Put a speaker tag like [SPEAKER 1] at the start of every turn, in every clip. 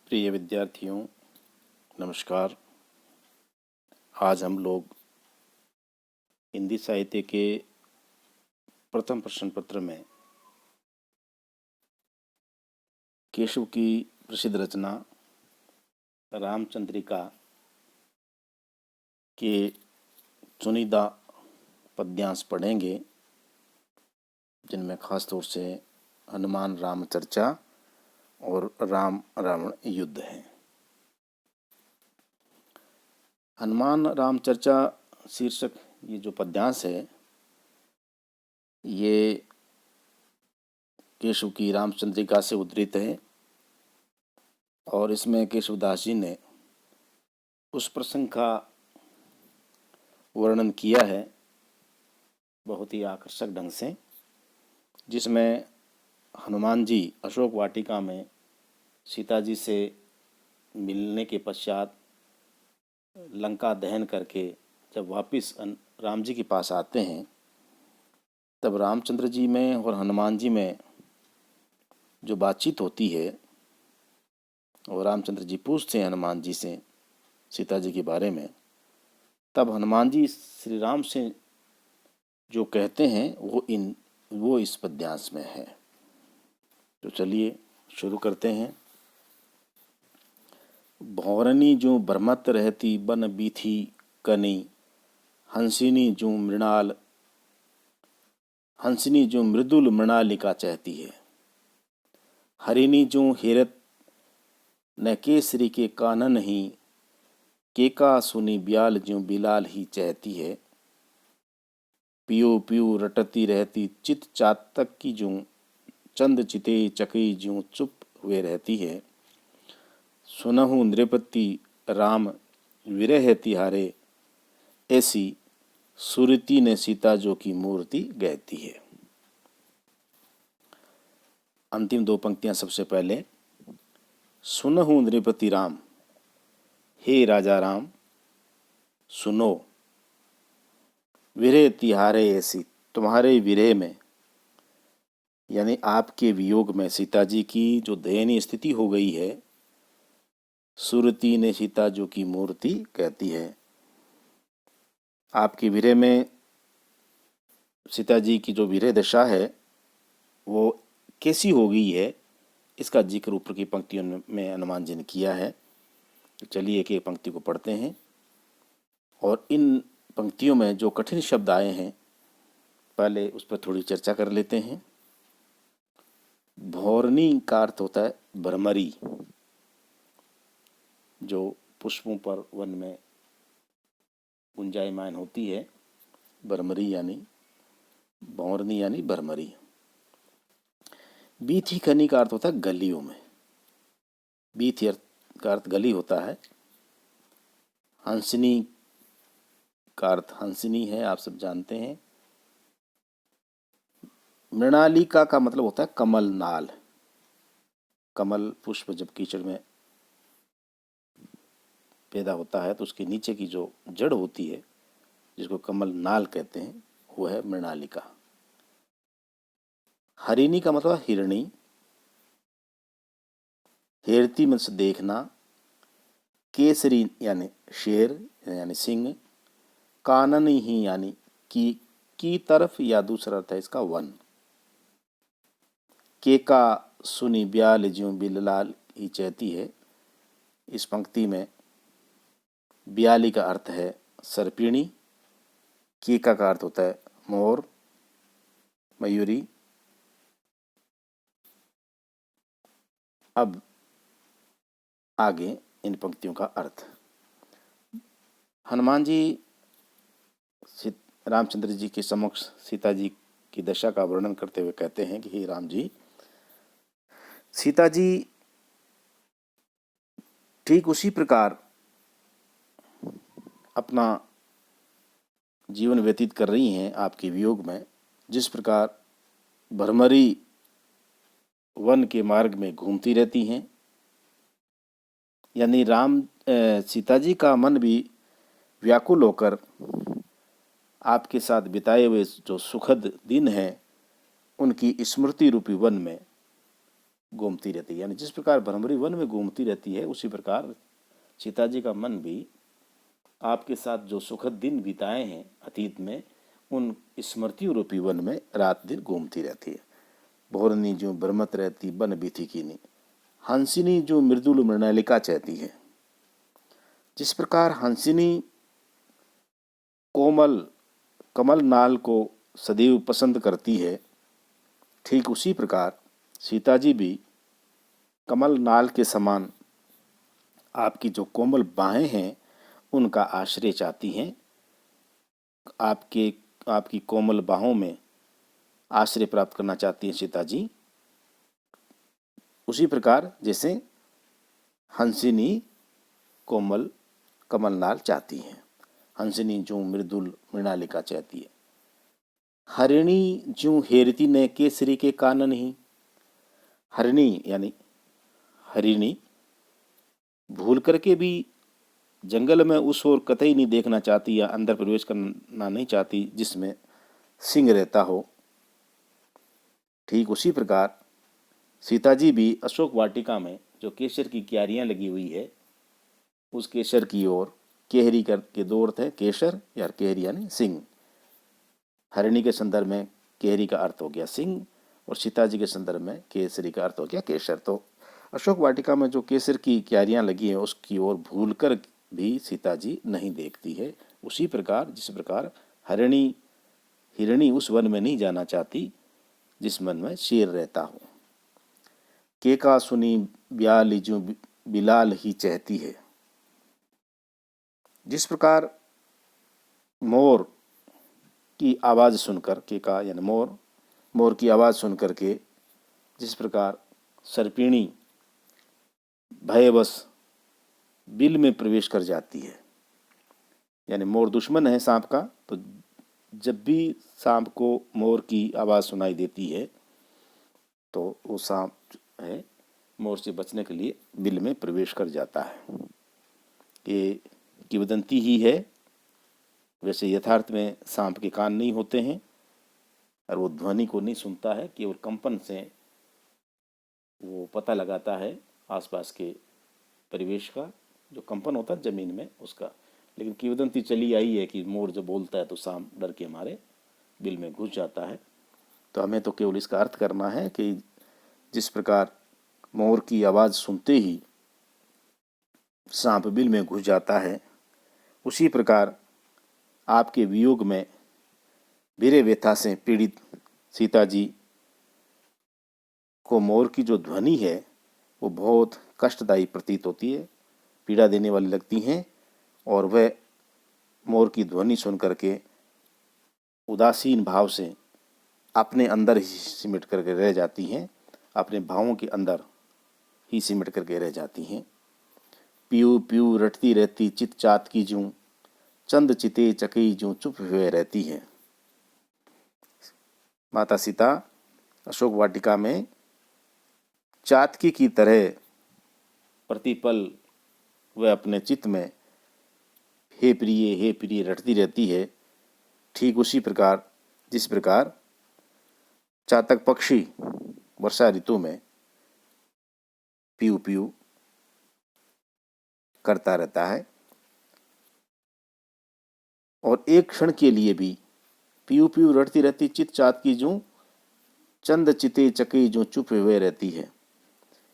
[SPEAKER 1] प्रिय विद्यार्थियों, नमस्कार। आज हम लोग हिंदी साहित्य के प्रथम प्रश्न पत्र में केशव की प्रसिद्ध रचना रामचंद्रिका के चुनिंदा पद्यांश पढ़ेंगे, जिनमें खास तौर से हनुमान राम चर्चा और राम रावण युद्ध है। हनुमान राम चर्चा शीर्षक ये जो पद्यांश है, ये केशव की रामचंद्रिका से उद्धृत है और इसमें केशवदास जी ने उस प्रसंग का वर्णन किया है बहुत ही आकर्षक ढंग से, जिसमें हनुमान जी अशोक वाटिका में सीता जी से मिलने के पश्चात लंका दहन करके जब वापस राम जी के पास आते हैं, तब रामचंद्र जी में और हनुमान जी में जो बातचीत होती है और रामचंद्र जी पूछते हैं हनुमान जी से सीता जी के बारे में, तब हनुमान जी श्री राम से जो कहते हैं वो इस पद्यांश में है। तो चलिए शुरू करते हैं। भौरनी जो भ्रमत रहती बन बीथी कनी, हंसिनी जो मृदुल मृणालिका चाहती है। हरिणी जो हेरत न केसरी के कानन ही, केका सुनी ब्याल जो बिलाल ही चाहती है। पियो पियो रटती रहती चित चातक की जो, चंद चिते चकई जो चुप हुए रहती है। सुनहु नृपति राम विरह तिहारे, ऐसी सुरती ने सीता जो की मूर्ति गहती है। अंतिम दो पंक्तियां सबसे पहले। सुनहु नृपति राम, हे राजा राम सुनो। विरह तिहारे ऐसी, तुम्हारे विरह में यानी आपके वियोग में सीता जी की जो दयनीय स्थिति हो गई है, सुरती ने सीता जो की मूर्ति कहती है। आपकी विरह में सीता जी की जो विरह दशा है वो कैसी हो गई है, इसका जिक्र ऊपर की पंक्तियों में हनुमान जी ने किया है। तो चलिए एक एक पंक्ति को पढ़ते हैं और इन पंक्तियों में जो कठिन शब्द आए हैं पहले उस पर थोड़ी चर्चा कर लेते हैं। भौरनी का अर्थ होता है भ्रमरी, जो पुष्पों पर वन में गुंजायमान होती है। भ्रमरी यानी भौरनी यानी भ्रमरी। बीथी खनी का अर्थ होता है गलियों में। बीथी का अर्थ गली होता है। हंसनी का अर्थ हंसनी है, आप सब जानते हैं। मृणालिका का मतलब होता है कमल नाल। कमल पुष्प जब कीचड़ में पैदा होता है तो उसके नीचे की जो जड़ होती है, जिसको कमल नाल कहते हैं, वो है मृणालिका। हरिणी का मतलब हिरणी। हेरती मतलब से देखना। केसरी यानी शेर यानी सिंह। कानन ही यानी की तरफ, या दूसरा अर्थ है इसका वन। केका सुनी ब्याल ज्यों बिललाल ही चाहती है। इस पंक्ति में ब्याली का अर्थ है सर्पिणी। केका का अर्थ होता है मोर, मयूरी। अब आगे इन पंक्तियों का अर्थ। हनुमान जी रामचंद्र जी के समक्ष सीता जी की दशा का वर्णन करते हुए कहते हैं कि हे राम जी, सीता जी ठीक उसी प्रकार अपना जीवन व्यतीत कर रही हैं आपके वियोग में, जिस प्रकार भ्रमरी वन के मार्ग में घूमती रहती हैं। यानी सीता जी का मन भी व्याकुल होकर आपके साथ बिताए हुए जो सुखद दिन हैं उनकी स्मृति रूपी वन में घूमती रहती है। यानी जिस प्रकार भ्रमरी वन में घूमती रहती है, उसी प्रकार सीता जी का मन भी आपके साथ जो सुखद दिन बिताए हैं अतीत में, उन स्मृतियों रूपी वन में रात दिन घूमती रहती है। भोरनी जो भ्रमत रहती बन बीथी कीनी, हंसिनी जो मृदुल मृणालिका चहती है। जिस प्रकार हंसिनी कोमल कमल नाल को सदैव पसंद करती है, ठीक उसी प्रकार सीता जी भी कमल नाल के समान आपकी जो कोमल बाहें हैं उनका आश्रय चाहती हैं। आपकी कोमल बाहों में आश्रय प्राप्त करना चाहती हैं सीता जी। उसी प्रकार जैसे हंसिनी कोमल कमलनाल चाहती हैं। हंसिनी जो मृदुल मृणालिका चाहती है। हरिणी जो हेरती ने केसरी के कानन ही। हरिणी यानी हरिणी भूल करके भी जंगल में उस ओर कतई नहीं देखना चाहती या अंदर प्रवेश करना नहीं चाहती जिसमें सिंह रहता हो। ठीक उसी प्रकार सीता जी भी अशोक वाटिका में जो केसर की क्यारियां लगी हुई है, उस केसर की ओर, केहरी के दो अर्थ है, केसर या केहरी यानी सिंह। हरिणी के संदर्भ में केहरी का अर्थ हो गया सिंह, और सीता जी के संदर्भ में केसरी का अर्थ हो गया केसर। तो अशोक वाटिका में जो केसर की क्यारियां लगी हैं उसकी ओर भूल कर भी सीता जी नहीं देखती है। उसी प्रकार जिस प्रकार हिरणी उस वन में नहीं जाना चाहती जिस वन में शेर रहता हो। केका सुनी ब्याल जो बिलाल ही चाहती है। जिस प्रकार मोर की आवाज़ सुनकर, केका यानी मोर की आवाज़ सुन करके जिस प्रकार सर्पिणी भयवश बिल में प्रवेश कर जाती है। यानी मोर दुश्मन है सांप का, तो जब भी सांप को मोर की आवाज़ सुनाई देती है तो वो सांप है मोर से बचने के लिए बिल में प्रवेश कर जाता है। ये किंवदंती ही है। वैसे यथार्थ में सांप के कान नहीं होते हैं और वो ध्वनि को नहीं सुनता है, केवल कंपन से वो पता लगाता है आसपास के परिवेश का, जो कंपन होता है जमीन में उसका। लेकिन किंवदंती चली आई है कि मोर जब बोलता है तो सांप डर के मारे बिल में घुस जाता है। तो हमें तो केवल इसका अर्थ करना है कि जिस प्रकार मोर की आवाज़ सुनते ही सांप बिल में घुस जाता है, उसी प्रकार आपके वियोग में वीरे व्यथा से पीड़ित सीता जी को मोर की जो ध्वनि है वो बहुत कष्टदायी प्रतीत होती है, पीड़ा देने वाली लगती हैं, और वह मोर की ध्वनि सुन करके उदासीन भाव से अपने अंदर ही सिमट करके रह जाती हैं, अपने भावों के अंदर ही सिमट करके रह जाती हैं। पीऊ पीऊ रटती रहती चित चात की जूं, चंद चिते चकई जूं चुप हुए रहती है। माता सीता अशोक वाटिका में चातकी की तरह प्रतिपल वह अपने चित्त में हे प्रिय रटती रहती है। ठीक उसी प्रकार जिस प्रकार चातक पक्षी वर्षा ऋतु में पीऊ पीऊ करता रहता है, और एक क्षण के लिए भी पीऊ पीऊ रटती रहती चित चात की जूं, चंद चिते चकई जूं चुप हुए रहती है।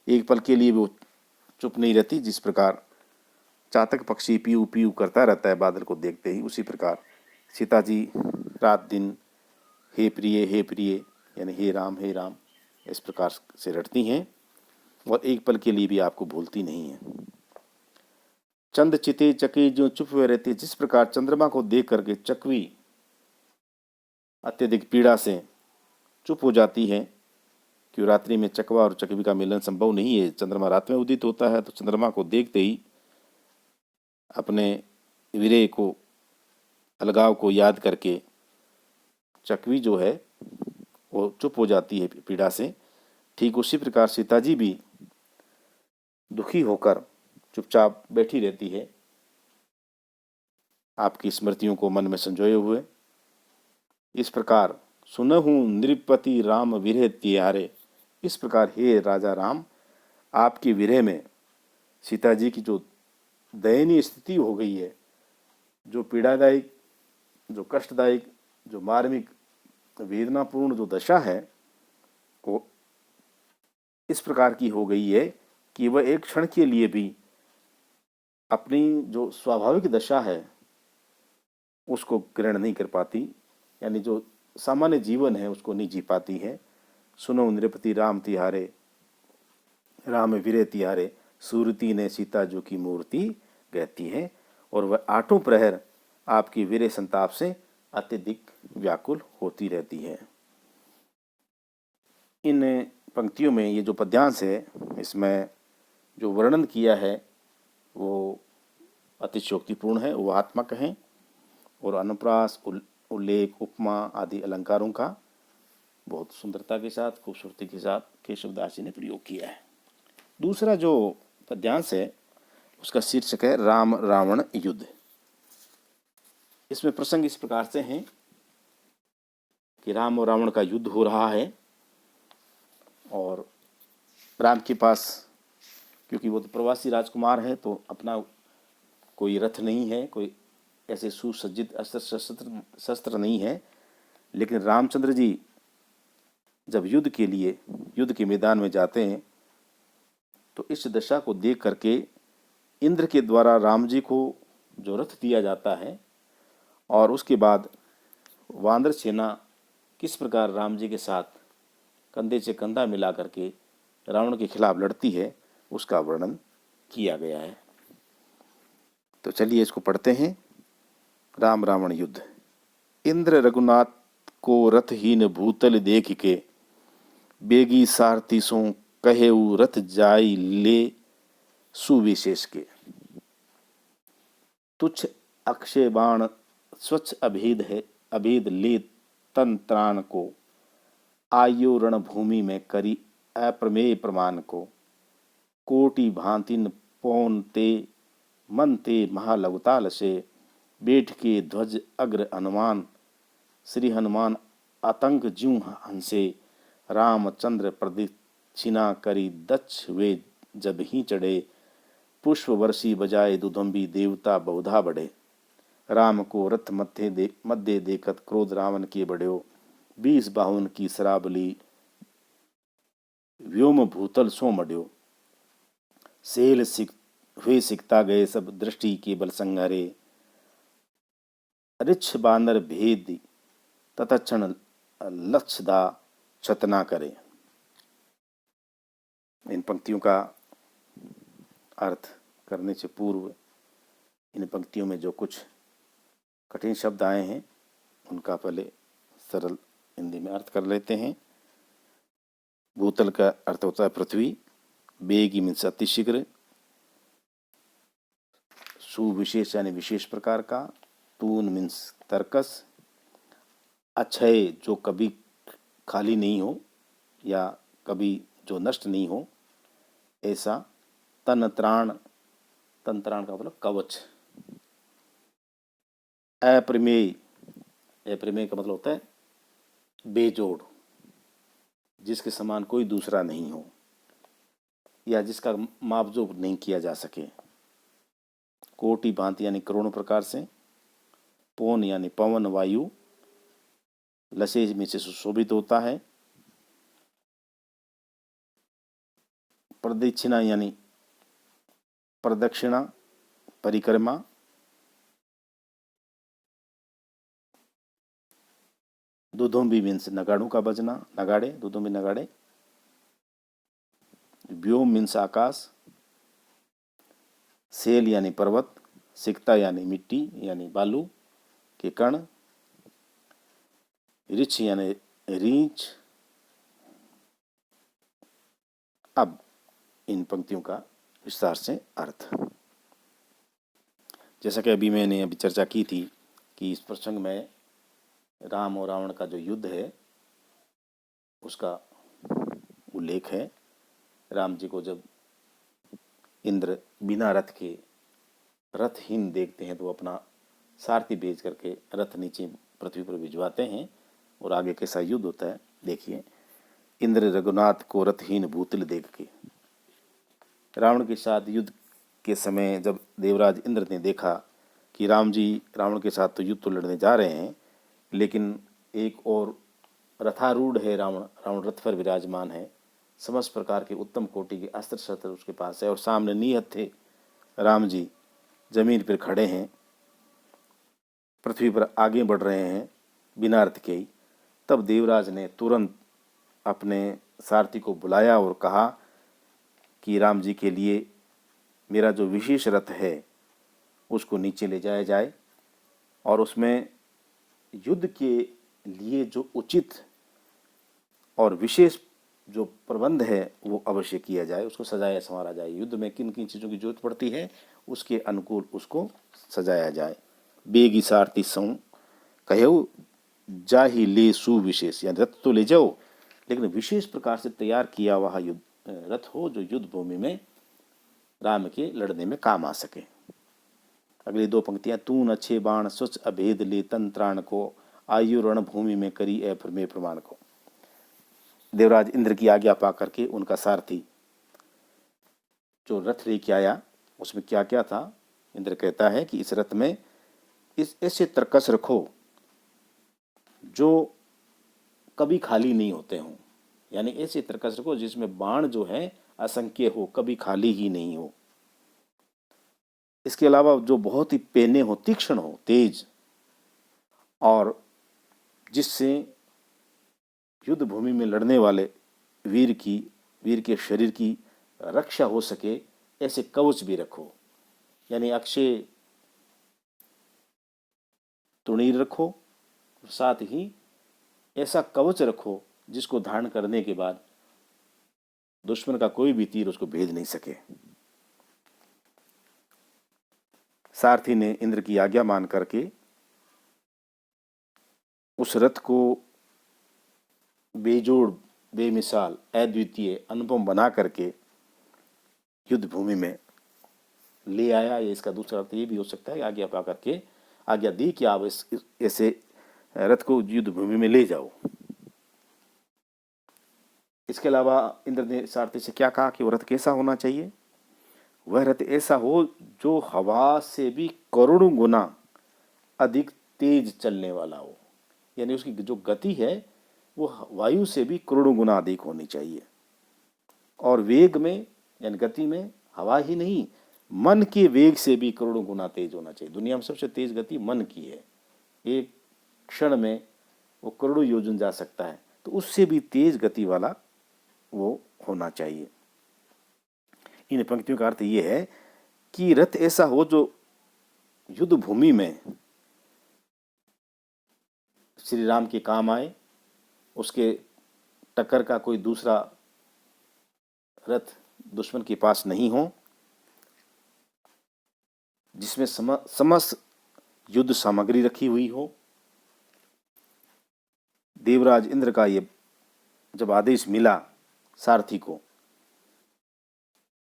[SPEAKER 1] एक पल के लिए वो चुप नहीं रहती। जिस प्रकार चातक पक्षी पीऊ पीऊ करता रहता है बादल को देखते ही, उसी प्रकार सीता जी रात दिन हे प्रिय यानी हे राम इस प्रकार से रटती हैं, और एक पल के लिए भी आपको भूलती नहीं है। चंद चिते चकई जो चुप हुए रहती है। जिस प्रकार चंद्रमा को देख करके चकवी अत्यधिक पीड़ा से चुप हो जाती है, क्यों रात्रि में चकवा और चकवी का मिलन संभव नहीं है, चंद्रमा रात में उदित होता है, तो चंद्रमा को देखते ही अपने विरह को, अलगाव को याद करके चकवी जो है वो चुप हो जाती है पीड़ा से। ठीक उसी प्रकार सीता जी भी दुखी होकर चुपचाप बैठी रहती है, आपकी स्मृतियों को मन में संजोए हुए। इस प्रकार सुनहु नृपति राम विरह तिहारे, इस प्रकार हे राजा राम, आपके विरह में सीता जी की जो दयनीय स्थिति हो गई है, जो पीड़ादायक, जो कष्टदायक, जो मार्मिक वेदनापूर्ण जो दशा है, वो इस प्रकार की हो गई है कि वह एक क्षण के लिए भी अपनी जो स्वाभाविक दशा है उसको ग्रहण नहीं कर पाती, यानी जो सामान्य जीवन है उसको नहीं जी पाती है। सुनो नृपति राम तिहारे, राम विरह तिहारे, सूरती ने सीता जो की मूर्ति कहती है। और वह आठों प्रहर आपकी विरह संताप से अत्यधिक व्याकुल होती रहती है। इन पंक्तियों में ये जो पद्यांश है, इसमें जो वर्णन किया है वो अतिशयोक्तिपूर्ण है, ऊहात्मक है और अनुप्रास, उल्लेख, उपमा आदि अलंकारों का बहुत सुंदरता के साथ, खूबसूरती के साथ केशवदास जी ने प्रयोग किया है। दूसरा जो पद्यांश है उसका शीर्षक है राम रावण युद्ध। इसमें प्रसंग इस प्रकार से हैं कि राम और रावण का युद्ध हो रहा है और राम के पास, क्योंकि वो तो प्रवासी राजकुमार है, तो अपना कोई रथ नहीं है, कोई ऐसे सुसज्जित शस्त्र नहीं है। लेकिन रामचंद्र जी जब युद्ध के लिए युद्ध के मैदान में जाते हैं तो इस दशा को देख करके इंद्र के द्वारा राम जी को जो रथ दिया जाता है और उसके बाद वानर सेना किस प्रकार राम जी के साथ कंधे से कंधा मिला करके रावण के खिलाफ लड़ती है, उसका वर्णन किया गया है। तो चलिए इसको पढ़ते हैं। राम रावण युद्ध। इंद्र रघुनाथ को रथहीन भूतल देख के, बेगी सारथी सो कहेऊ रथ जाई ले सुविशेष के। तुच्छ अक्षय बाण स्वच्छ अभेद है, अभेद ले तन त्राण को, आयो रणभूमि में करी अप्रमेय प्रमाण को। कोटि भांतिन पौन ते मन ते महालवताल से, बैठ के ध्वज अग्र हनुमान, श्री हनुमान आतंक ज्यों हंसे। रामचंद्र प्रदक्षिणा करी दक्ष वे जब ही चढ़े, पुष्प वर्षी बजाए दुदुम्बी देवता बहुधा बढ़े। राम को रथ मध्य देखत क्रोध रावण के बढ़्यो, 20 बाहुन की शराबली व्योम भूतल सो मड्यो। सेल हुए सिकता गए सब दृष्टि के बल संघरे, रिच्छ बानर भेद ततक्षण लक्षदा छतना करे। इन पंक्तियों का अर्थ करने से पूर्व इन पंक्तियों में जो कुछ कठिन शब्द आए हैं उनका पहले सरल हिंदी में अर्थ कर लेते हैं। भूतल का अर्थ होता है पृथ्वी, बेगी मीन्स अतिशीघ्र, सुविशेष यानी विशेष प्रकार का, तून मीन्स तर्कस, अक्षय जो कभी खाली नहीं हो या कभी जो नष्ट नहीं हो ऐसा, तन त्राण, तन त्राण का मतलब कवच, अप्रमेय, अप्रमेय का मतलब होता है बेजोड़, जिसके समान कोई दूसरा नहीं हो या जिसका मापजोप नहीं किया जा सके। कोटि भांति यानी करोड़ों प्रकार से, पौन यानी पवन वायु, लसेज में से सुशोभित होता है, प्रदक्षिणा यानी प्रदक्षिणा परिक्रमा, दुधुम्बी मीन्स नगाड़ों का बजना, नगाड़े, दुधुम्बी नगाड़े, व्योम मीन्स आकाश, सेल यानी पर्वत, सिकता यानी मिट्टी यानी बालू के कण, रिछ यानी रीछ। अब इन पंक्तियों का विस्तार से अर्थ, जैसा कि अभी मैंने अभी चर्चा की थी कि इस प्रसंग में राम और रावण का जो युद्ध है उसका उल्लेख है। राम जी को जब इंद्र बिना रथ के रथहीन देखते हैं तो अपना सारथी भेज करके रथ नीचे पृथ्वी पर भिजवाते हैं और आगे कैसा युद्ध होता है देखिए। इंद्र रघुनाथ को रथहीन भूतल देख के। रावण के साथ युद्ध के समय जब देवराज इंद्र ने देखा कि राम जी रावण के साथ तो युद्ध तो लड़ने जा रहे हैं, लेकिन एक और रथारूढ़ है रावण, रावण रथ पर विराजमान है, समस्त प्रकार के उत्तम कोटि के अस्त्र शस्त्र उसके पास है, और सामने निहत्थे राम जी जमीन पर खड़े हैं, पृथ्वी पर आगे बढ़ रहे हैं बिना रथ के ही। तब देवराज ने तुरंत अपने सारथी को बुलाया और कहा कि राम जी के लिए मेरा जो विशेष रथ है उसको नीचे ले जाया जाए, और उसमें युद्ध के लिए जो उचित और विशेष जो प्रबंध है वो अवश्य किया जाए, उसको सजाया संवारा जाए। युद्ध में किन किन चीज़ों की जरूरत पड़ती है उसके अनुकूल उसको सजाया जाए। बेगी सारथी सौ कहो जा ही ले सुविशेष, यानी रथ तो ले जाओ लेकिन विशेष प्रकार से तैयार किया हुआ युद्ध रथ हो जो युद्ध भूमि में राम के लड़ने में काम आ सके। अगली दो पंक्तियां, तून अच्छे बाण स्वच्छ अभेद ले तंत्राण को, आयु रण भूमि में करी ए में प्रमाण को। देवराज इंद्र की आज्ञा पा करके उनका सारथी जो रथ लेके आया उसमें क्या क्या था, इंद्र कहता है कि इस रथ में इस ऐसे तरकस रखो जो कभी खाली नहीं होते हों, यानी ऐसे तरकस रखो जिसमें बाण जो है असंख्य हो, कभी खाली ही नहीं हो। इसके अलावा जो बहुत ही पेने हो, तीक्ष्ण हो, तेज, और जिससे युद्ध भूमि में लड़ने वाले वीर के शरीर की रक्षा हो सके, ऐसे कवच भी रखो, यानी अक्षय तुणीर रखो, साथ ही ऐसा कवच रखो जिसको धारण करने के बाद दुश्मन का कोई भी तीर उसको भेद नहीं सके। सारथी ने इंद्र की आज्ञा मान करके उस रथ को बेजोड़, बेमिसाल, अद्वितीय, अनुपम बना करके युद्ध भूमि में ले आया। ये इसका दूसरा अर्थ ये भी हो सकता है आज्ञा पा करके आज्ञा दी कि आप ऐसे रथ को युद्ध भूमि में ले जाओ। इसके अलावा इंद्र ने सारथी से क्या कहा कि वह रथ कैसा होना चाहिए? वह रथ ऐसा हो जो हवा से भी करोड़ों गुना अधिक तेज चलने वाला हो, यानी उसकी जो गति है वो वायु से भी करोड़ों गुना अधिक होनी चाहिए, और वेग में यानी गति में हवा ही नहीं, मन के वेग से भी करोड़ों गुना तेज होना चाहिए। दुनिया में सबसे तेज गति मन की है, एक क्षण में वो करोड़ों योजन जा सकता है, तो उससे भी तेज गति वाला वो होना चाहिए। इन पंक्तियों का अर्थ ये है कि रथ ऐसा हो जो युद्ध भूमि में श्री राम के काम आए, उसके टक्कर का कोई दूसरा रथ दुश्मन के पास नहीं हो, जिसमें समस्त युद्ध सामग्री रखी हुई हो। देवराज इंद्र का ये जब आदेश मिला सारथी को,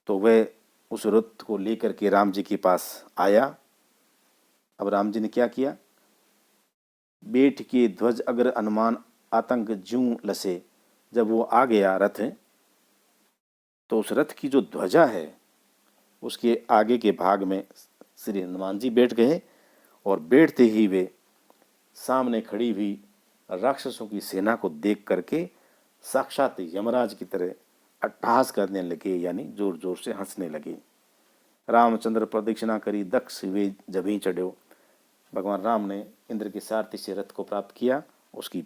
[SPEAKER 1] तो वह उस रथ को लेकर के राम जी के पास आया। अब राम जी ने क्या किया? बैठ के ध्वज अगर अनुमान आतंक ज्यों लसे, जब वो आ गया रथ, तो उस रथ की जो ध्वजा है उसके आगे के भाग में श्री हनुमान जी बैठ गए, और बैठते ही वे सामने खड़ी हुई राक्षसों की सेना को देख करके साक्षात यमराज की तरह अट्टहास करने लगे, यानी जोर जोर से हंसने लगे। रामचंद्र प्रदक्षिणा करी दक्ष वे जभी चढ़ो। भगवान राम ने इंद्र के सारथी से रथ को प्राप्त किया, उसकी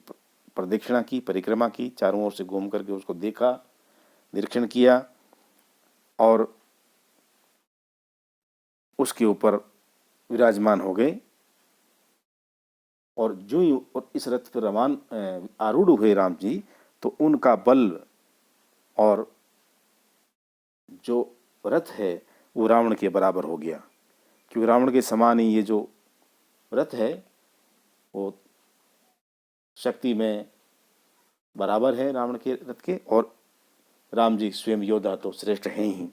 [SPEAKER 1] प्रदक्षिणा की, परिक्रमा की, चारों ओर से घूम करके उसको देखा, निरीक्षण किया, और उसके ऊपर विराजमान हो गए। और जो ही इस रथ पर आरूढ़ हुए राम जी, तो उनका बल और जो रथ है वो रावण के बराबर हो गया, क्योंकि रावण के समान ही ये जो रथ है वो शक्ति में बराबर है रावण के रथ के, और राम जी स्वयं योद्धा तो श्रेष्ठ हैं ही।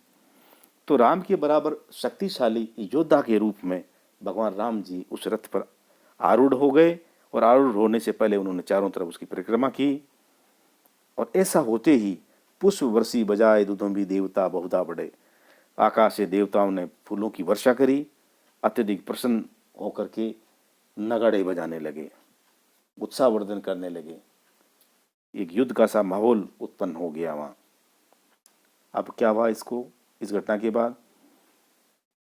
[SPEAKER 1] तो राम के बराबर शक्तिशाली योद्धा के रूप में भगवान राम जी उस रथ पर आरूढ़ हो गए, और आरूढ़ होने से पहले उन्होंने चारों तरफ उसकी परिक्रमा की, और ऐसा होते ही पुष्प वर्षी बजाए दुदुम्बी देवता बहुधा बढ़े। आकाश से देवताओं ने फूलों की वर्षा करी, अत्यधिक प्रसन्न होकर के नगाड़े बजाने लगे, उत्साहवर्धन करने लगे। एक युद्ध का सा माहौल उत्पन्न हो गया वहाँ। अब क्या हुआ इस घटना के बाद,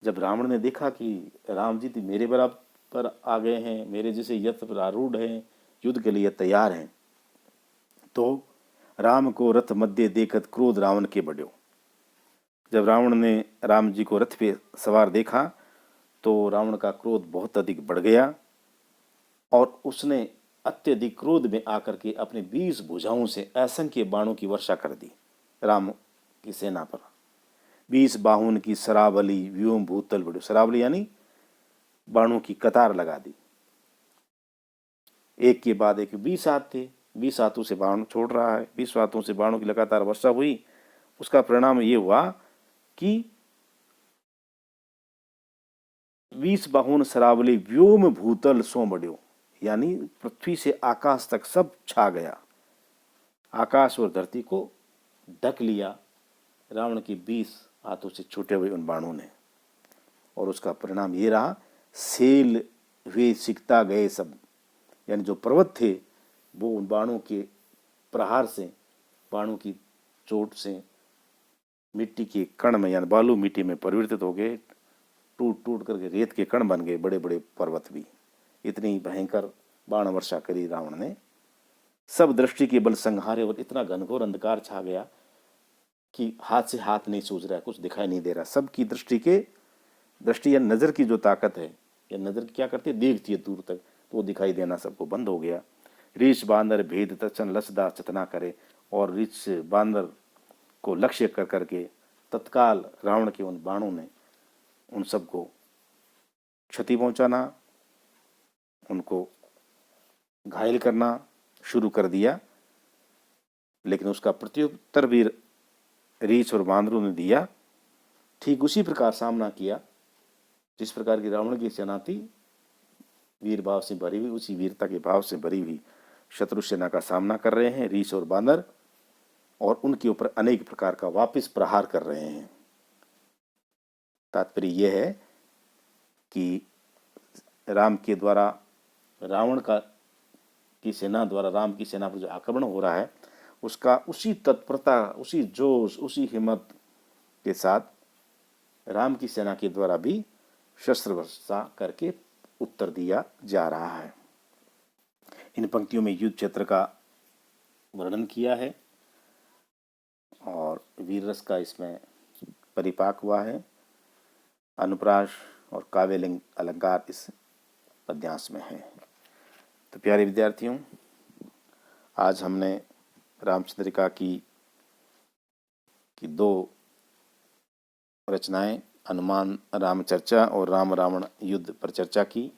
[SPEAKER 1] जब रावण ने देखा कि राम जी तो मेरे बराबर आ गए हैं, मेरे जैसे यथ पर आरूढ़ हैं, युद्ध के लिए तैयार हैं, तो राम को रथ मध्य देखत क्रोध रावण के बढ़्यो। जब रावण ने राम जी को रथ पे सवार देखा तो रावण का क्रोध बहुत अधिक बढ़ गया और उसने अत्यधिक क्रोध में आकर के अपने 20 भुजाओं से असंख्य बाणों की वर्षा कर दी राम की सेना पर। 20 बाहुन की सरावली व्योम भूतल बढ़ो, सरावली यानी बाणों की कतार लगा दी, एक के बाद एक 20 हाथ थे, 20 हाथों से बाण छोड़ रहा है, 20 हाथों से बाणों की लगातार वर्षा हुई। उसका परिणाम ये हुआ कि 20 बाहुन सरावली व्योम भूतल सो बढ़्यो, यानी पृथ्वी से आकाश तक सब छा गया, आकाश और धरती को ढक लिया रावण की 20 हाथों से छूटे हुए उन बाणों ने। और उसका परिणाम ये रहा, सेल हुए सिकता गए सब, यानी जो पर्वत थे वो उन बाणों के प्रहार से, बाणों की चोट से मिट्टी के कण में यानी बालू मिट्टी में परिवर्तित हो गए, टूट टूट करके रेत के कण बन गए, बड़े बड़े पर्वत भी। इतनी भयंकर बाण वर्षा करी रावण ने, सब दृष्टि के बल संहारे और इतना घनघोर अंधकार छा गया कि हाथ से हाथ नहीं सूझ रहा है, कुछ दिखाई नहीं दे रहा। सबकी दृष्टि या नज़र की जो ताकत है, या नज़र क्या करती है, देखती है दूर तक, तो वो दिखाई देना सबको बंद हो गया। रीछ बांदर भेद तचन लसदा चतना करे, और रीछ बांदर को लक्ष्य कर करके तत्काल रावण के उन बाणों ने उन सबको क्षति पहुंचाना, उनको घायल करना शुरू कर दिया। लेकिन उसका प्रत्युत्तर भी रीछ और बांदरों ने दिया, ठीक उसी प्रकार सामना किया जिस प्रकार की रावण की सेना थी, वीर भाव से भरी हुई, उसी वीरता के भाव से भरी हुई शत्रु सेना का सामना कर रहे हैं रीछ और बांदर, और उनके ऊपर अनेक प्रकार का वापस प्रहार कर रहे हैं। तात्पर्य यह है कि राम के द्वारा रावण की सेना द्वारा राम की सेना पर जो आक्रमण हो रहा है, उसका उसी तत्परता, उसी जोश, उसी हिम्मत के साथ राम की सेना के द्वारा भी शस्त्र वर्षा करके उत्तर दिया जा रहा है। इन पंक्तियों में युद्ध क्षेत्र का वर्णन किया है और वीर रस का इसमें परिपाक हुआ है। अनुप्रास और काव्य अलंकार इस पद्यांश में है। तो प्यारे विद्यार्थियों, आज हमने रामचंद्रिका की 2 रचनाएं, हनुमान राम चर्चा और राम रावण युद्ध पर चर्चा की।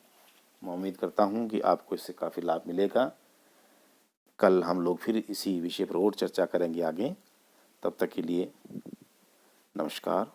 [SPEAKER 1] मैं उम्मीद करता हूं कि आपको इससे काफ़ी लाभ मिलेगा। कल हम लोग फिर इसी विषय पर और चर्चा करेंगे आगे। तब तक के लिए नमस्कार।